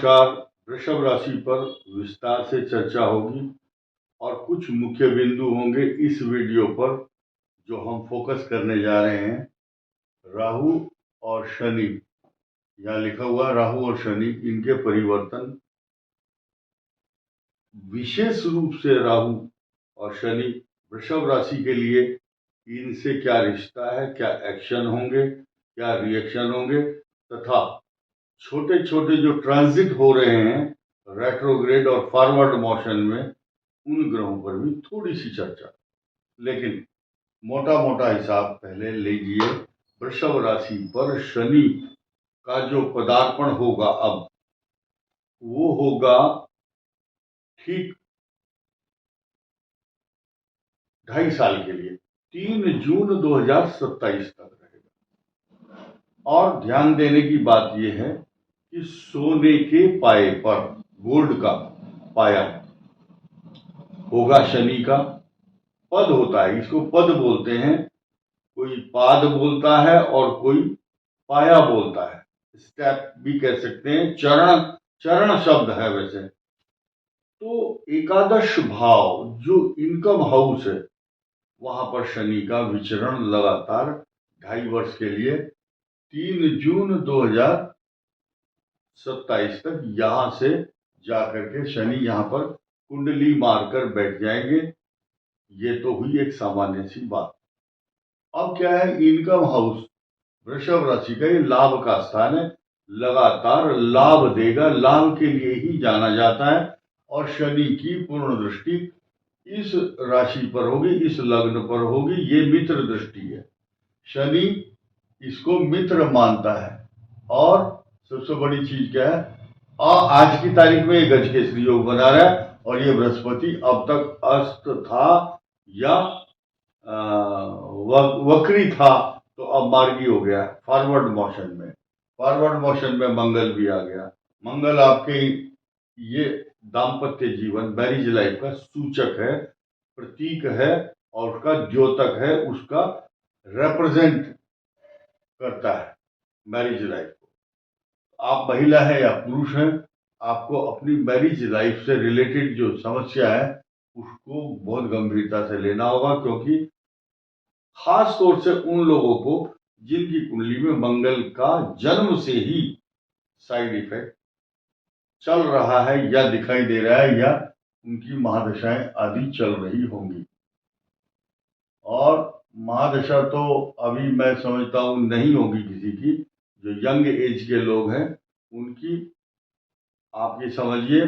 नमस्कार। वृषभ राशि पर विस्तार से चर्चा होगी और कुछ मुख्य बिंदु होंगे इस वीडियो पर जो हम फोकस करने जा रहे हैं। राहु और शनि, यहाँ लिखा हुआ राहु और शनि, इनके परिवर्तन, विशेष रूप से राहु और शनि वृषभ राशि के लिए इनसे क्या रिश्ता है, क्या एक्शन होंगे, क्या रिएक्शन होंगे, तथा छोटे छोटे जो ट्रांजिट हो रहे हैं रेट्रोग्रेड और फॉरवर्ड मोशन में, उन ग्रहों पर भी थोड़ी सी चर्चा। लेकिन मोटा मोटा हिसाब पहले लीजिए। वृषभ राशि पर शनि का जो पदार्पण होगा अब, वो होगा ठीक 2.5 साल के लिए, 3 जून 2027 तक रहेगा। और ध्यान देने की बात यह है कि सोने के पाए पर, गोल्ड का पाया होगा शनि का। पद होता है, इसको पद बोलते हैं, कोई पाद बोलता है और कोई पाया बोलता है, स्टेप भी कह सकते हैं, चरण शब्द है वैसे तो। एकादश भाव जो इनकम हाउस है, वहां पर शनि का विचरण लगातार 2.5 वर्ष के लिए 3 जून 2027 तक यहां से जाकर के शनि यहां पर कुंडली मारकर बैठ जाएंगे। ये तो हुई एक सामान्य सी बात। अब क्या है, इनकम हाउस वृषभ राशि का ये लाभ का स्थान है, लगातार लाभ देगा, लाभ के लिए ही जाना जाता है। और शनि की पूर्ण दृष्टि इस राशि पर होगी, इस लग्न पर होगी। ये मित्र दृष्टि है, शनि इसको मित्र मानता है। और सबसे बड़ी चीज क्या है, आज की तारीख में ये गजकेसरी योग बना रहा है और ये बृहस्पति अब तक अस्त था या वक्री था, तो अब मार्गी हो गया फॉरवर्ड मोशन में। फॉरवर्ड मोशन में मंगल भी आ गया। मंगल आपके ये दाम्पत्य जीवन, मैरिज लाइफ का सूचक है, प्रतीक है और उसका द्योतक है, उसका रिप्रेजेंट करता है मैरिज लाइफ को। आप महिला है या पुरुष है, आपको अपनी मैरिज लाइफ से रिलेटेड जो समस्या है उसको बहुत गंभीरता से लेना होगा, क्योंकि खास तौर से उन लोगों को जिनकी कुंडली में मंगल का जन्म से ही साइड इफेक्ट चल रहा है या दिखाई दे रहा है, या उनकी महादशाएं आदि चल रही होंगी। और महादशा तो अभी मैं समझता हूं नहीं होगी किसी की। जो यंग एज के लोग हैं उनकी, आप ये समझिए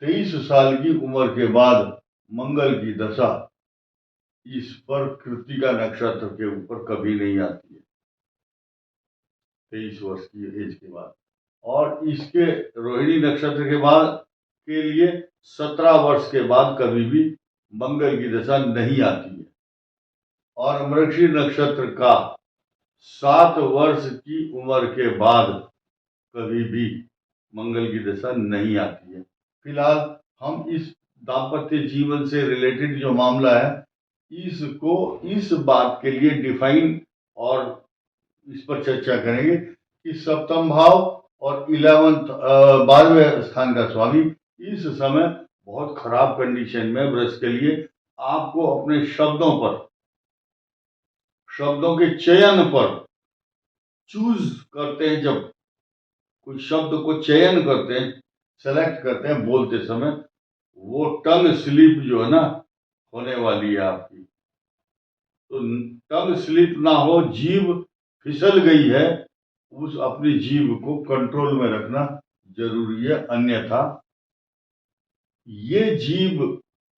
23 साल की उम्र के बाद मंगल की दशा इस पर कृत्तिका नक्षत्र के ऊपर कभी नहीं आती है, 23 वर्ष की एज के बाद। और इसके रोहिणी नक्षत्र के बाद के लिए 17 वर्ष के बाद कभी भी मंगल की दशा नहीं आती है। और मृगशीर नक्षत्र का 7 वर्ष की उम्र के बाद कभी भी मंगल की दशा नहीं आती है। फिलहाल हम इस दाम्पत्य जीवन से रिलेटेड जो मामला है, इसको इस बात के लिए डिफाइन और इस पर चर्चा करेंगे कि सप्तम भाव और 12वें स्थान का स्वामी इस समय बहुत खराब कंडीशन में वृष के लिए। आपको अपने शब्दों पर, शब्दों के चयन पर चूज करते हैं, जब कोई शब्द को चयन करते हैं, सेलेक्ट करते हैं बोलते समय, वो टंग स्लिप जो है ना होने वाली है आपकी। तो टंग स्लिप ना हो, जीभ फिसल गई है, उस अपनी जीभ को कंट्रोल में रखना जरूरी है। अन्यथा ये जीभ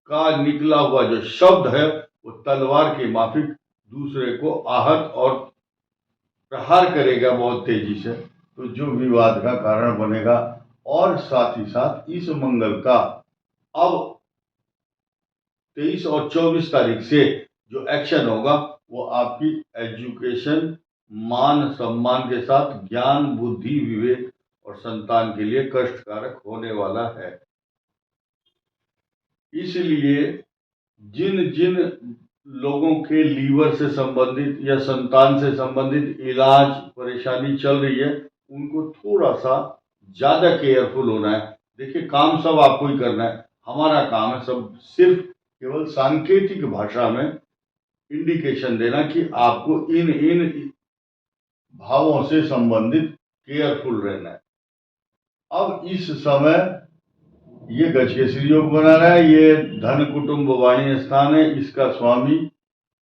का निकला हुआ जो शब्द है वो तलवार के माफिक दूसरे को आहत और प्रहार करेगा बहुत तेजी से, तो जो विवाद का कारण बनेगा। और साथ ही साथ इस मंगल का अब 23 और 24 तारीख से जो एक्शन होगा वो आपकी एजुकेशन, मान सम्मान के साथ ज्ञान, बुद्धि, विवेक और संतान के लिए कष्टकारक होने वाला है। इसलिए जिन जिन लोगों के लीवर से संबंधित या संतान से संबंधित इलाज परेशानी चल रही है, उनको थोड़ा सा ज्यादा केयरफुल होना है। देखिए, काम सब आपको ही करना है, हमारा काम है सब सिर्फ केवल सांकेतिक भाषा में इंडिकेशन देना कि आपको इन इन भावों से संबंधित केयरफुल रहना है। अब इस समय ये गजकेसरी योग बना रहा है, ये धन कुटुंब वाणी स्थान है, इसका स्वामी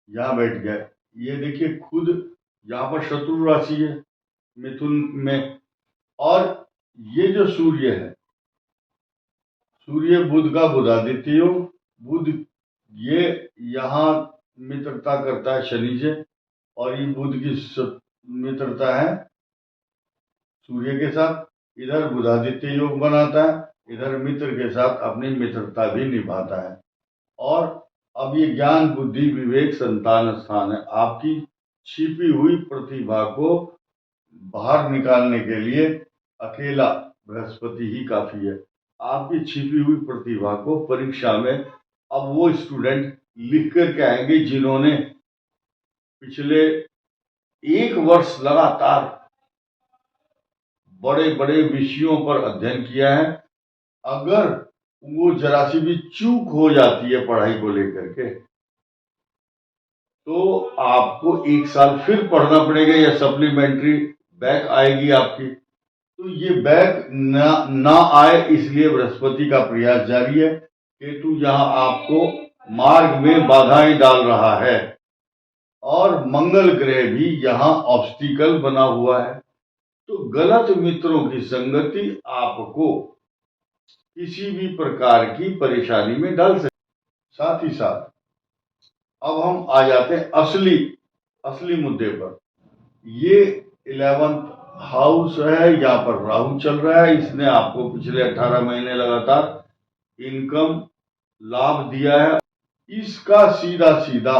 यहाँ बैठ गया। ये देखिए, खुद यहाँ पर शत्रु राशि है मिथुन में, और ये जो सूर्य है, सूर्य बुध का बुधादित्य योग, बुध ये यहाँ मित्रता करता है शनि से, और ये बुध की मित्रता है सूर्य के साथ। इधर बुधादित्य योग बनाता है, इधर मित्र के साथ अपनी मित्रता भी निभाता है। और अब ये ज्ञान बुद्धि विवेक संतान स्थान है, आपकी छिपी हुई प्रतिभा को बाहर निकालने के लिए अकेला बृहस्पति ही काफी है। आपकी छिपी हुई प्रतिभा को परीक्षा में अब वो स्टूडेंट लिख करके आएंगे जिन्होंने पिछले 1 वर्ष लगातार बड़े बड़े विषयों पर अध्ययन किया है। अगर वो जरा सी भी चूक हो जाती है पढ़ाई को लेकर के, तो आपको 1 साल फिर पढ़ना पड़ेगा, या सप्लीमेंट्री बैक आएगी आपकी। तो ये बैक ना आए, इसलिए बृहस्पति का प्रयास जारी है। केतु यहाँ आपको मार्ग में बाधाएं डाल रहा है, और मंगल ग्रह भी यहाँ ऑब्स्टिकल बना हुआ है। तो गलत मित्रों की संगति आपको किसी भी प्रकार की परेशानी में डाल सकती। साथ ही साथ अब हम आ जाते हैं असली मुद्दे पर। ये 11th हाउस है, यहाँ पर राहु चल रहा है, इसने आपको पिछले 18 महीने लगातार इनकम लाभ दिया है। इसका सीधा सीधा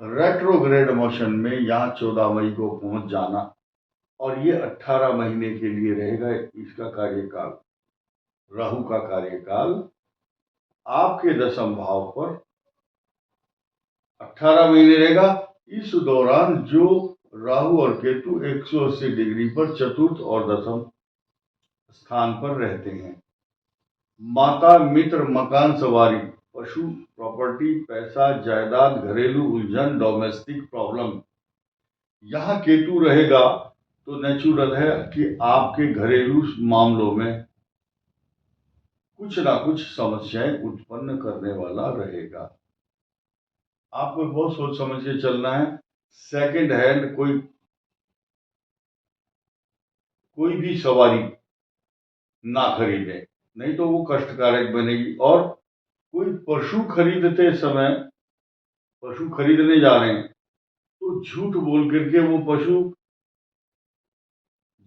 रेट्रोग्रेड मोशन में यहाँ 14 मई को पहुंच जाना, और ये 18 महीने के लिए रहेगा इसका कार्यकाल। राहु का कार्यकाल आपके 10वें भाव पर 18 महीने रहेगा। इस दौरान जो राहु और केतु 180 डिग्री पर चतुर्थ और 10वें स्थान पर रहते हैं। माता मित्र मकान सवारी पशु प्रॉपर्टी पैसा जायदाद घरेलू उलझन डोमेस्टिक प्रॉब्लम, यहाँ केतु रहेगा तो नेचुरल है कि आपके घरेलू मामलों में कुछ ना कुछ समस्याएं उत्पन्न करने वाला रहेगा। आपको बहुत सोच समझ के चलना है। सेकंड हैंड कोई भी सवारी ना खरीदे, नहीं तो वो कष्टकारक बनेगी। और कोई पशु खरीदते समय, पशु खरीदने जा रहे हैं तो झूठ बोल करके वो पशु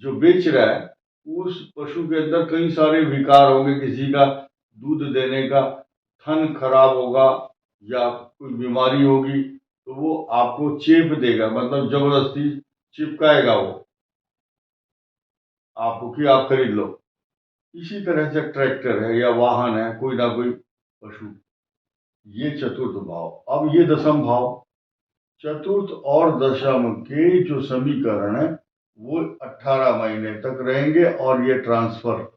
जो बेच रहा है, उस पशु के अंदर कई सारे विकार होंगे, किसी का दूध देने का थन खराब होगा या कोई बीमारी होगी, तो वो आपको चेप देगा, मतलब जबरदस्ती चिपकाएगा वो आपको कि आप खरीद लो। इसी तरह से ट्रैक्टर है या वाहन है, कोई ना कोई पशु। ये चतुर्थ भाव। अब ये 10वां भाव, चतुर्थ और दशम के जो समीकरण है वो 18 महीने तक रहेंगे, और ये ट्रांसफर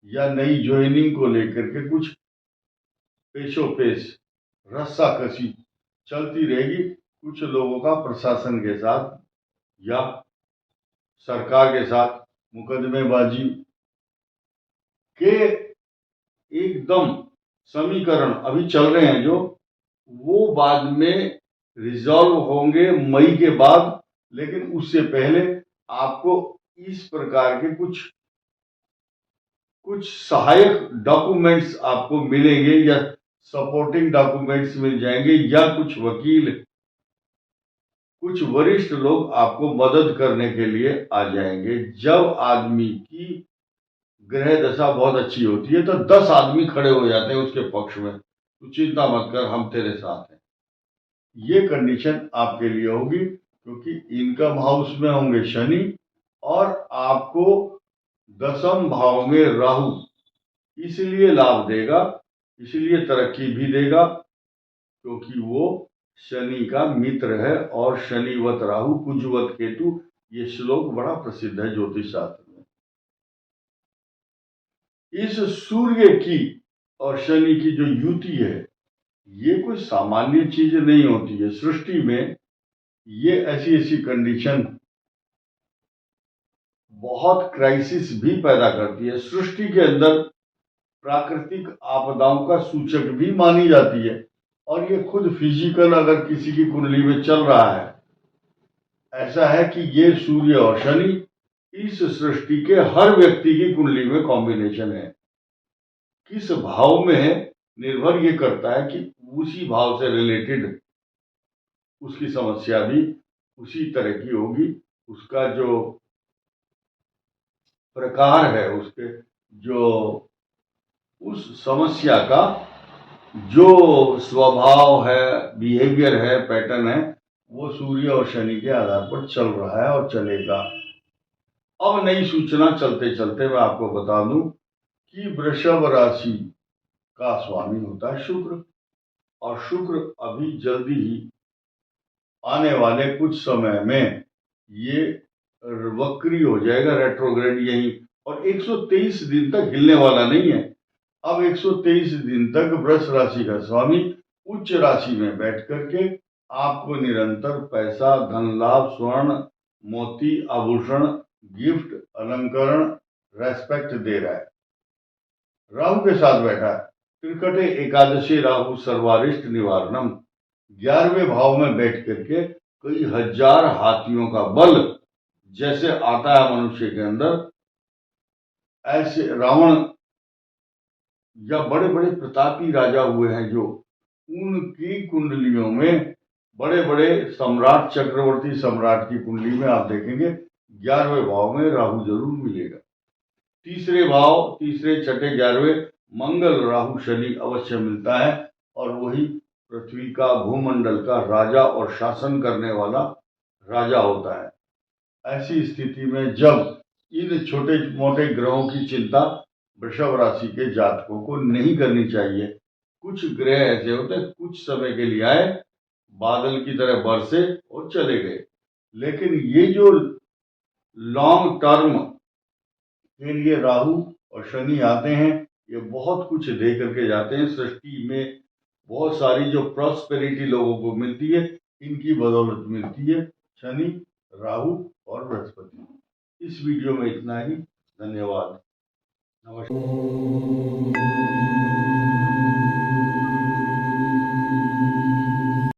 या नई ज्वाइनिंग को लेकर के कुछ पेशोपेश रस्साकसी चलती रहेगी। कुछ लोगों का प्रशासन के साथ या सरकार के साथ मुकदमेबाजी के एकदम समीकरण अभी चल रहे हैं जो, वो बाद में रिजॉल्व होंगे मई के बाद। लेकिन उससे पहले आपको इस प्रकार के कुछ सहायक डॉक्यूमेंट्स आपको मिलेंगे, या सपोर्टिंग डॉक्यूमेंट्स मिल जाएंगे, या कुछ वकील, कुछ वरिष्ठ लोग आपको मदद करने के लिए आ जाएंगे। जब आदमी की ग्रह दशा बहुत अच्छी होती है तो 10 आदमी खड़े हो जाते हैं उसके पक्ष में, तो चिंता मत कर, हम तेरे साथ हैं। ये कंडीशन आपके लिए होगी, क्योंकि इनकम हाउस में होंगे शनि, और आपको 10वें भाव में राहु इसलिए लाभ देगा, इसलिए तरक्की भी देगा, क्योंकि वो शनि का मित्र है। और शनिवत राहु कुजवत केतु, ये श्लोक बड़ा प्रसिद्ध है ज्योतिष शास्त्र में। इस सूर्य की और शनि की जो युति है, ये कोई सामान्य चीज नहीं होती है। सृष्टि में ये ऐसी ऐसी कंडीशन बहुत क्राइसिस भी पैदा करती है। सृष्टि के अंदर प्राकृतिक आपदाओं का सूचक भी मानी जाती है, और ये खुद फिजिकल अगर किसी की कुंडली में चल रहा है, ऐसा है कि ये सूर्य और शनि इस सृष्टि के हर व्यक्ति की कुंडली में कॉम्बिनेशन है। किस भाव में है निर्भर ये करता है कि उसी भाव से रिलेटेड उसकी समस्या भी उसी तरह की होगी। उसका जो प्रकार है, उसके जो उस समस्या का जो स्वभाव है, बिहेवियर है, पैटर्न है, वो सूर्य और शनि के आधार पर चल रहा है और चलेगा। अब नई सूचना चलते चलते मैं आपको बता दूं कि वृषभ राशि का स्वामी होता है शुक्र, और शुक्र अभी जल्दी ही आने वाले कुछ समय में ये वक्री हो जाएगा, रेट्रोग्रेड यही, और 123 दिन तक हिलने वाला नहीं है। अब 123 दिन तक वृष राशि का स्वामी उच्च राशि में बैठ करके आपको निरंतर पैसा, धन लाभ, स्वर्ण, मोती, आभूषण, गिफ्ट, अलंकरण, रेस्पेक्ट दे रहा है। राहु के साथ बैठा है। त्रिकटे एकादशी राहु सर्वारिष्ट निवारणम, 11वें भाव में बैठ करके कई हजार हाथियों का बल जैसे आता है मनुष्य के अंदर, ऐसे रावण या बड़े बड़े प्रतापी राजा हुए हैं जो, उनकी कुंडलियों में बड़े बड़े सम्राट, चक्रवर्ती सम्राट की कुंडली में आप देखेंगे 11वें भाव में राहु जरूर मिलेगा। तीसरे भाव, तीसरे, छठे, 11वें मंगल, राहु, शनि अवश्य मिलता है, और वही पृथ्वी का, भूमंडल का राजा और शासन करने वाला राजा होता है। ऐसी स्थिति में जब इन छोटे मोटे ग्रहों की चिंता वृषभ राशि के जातकों को नहीं करनी चाहिए। कुछ ग्रह ऐसे होते हैं, कुछ समय के लिए आए, बादल की तरह बरसे और चले गए, लेकिन ये जो लॉन्ग टर्म के लिए राहु और शनि आते हैं, ये बहुत कुछ दे करके जाते हैं। सृष्टि में बहुत सारी जो प्रॉस्पेरिटी लोगों को मिलती है, इनकी बदौलत मिलती है, शनि, राहु और बृहस्पति। इस वीडियो में इतना ही। धन्यवाद। नमस्कार।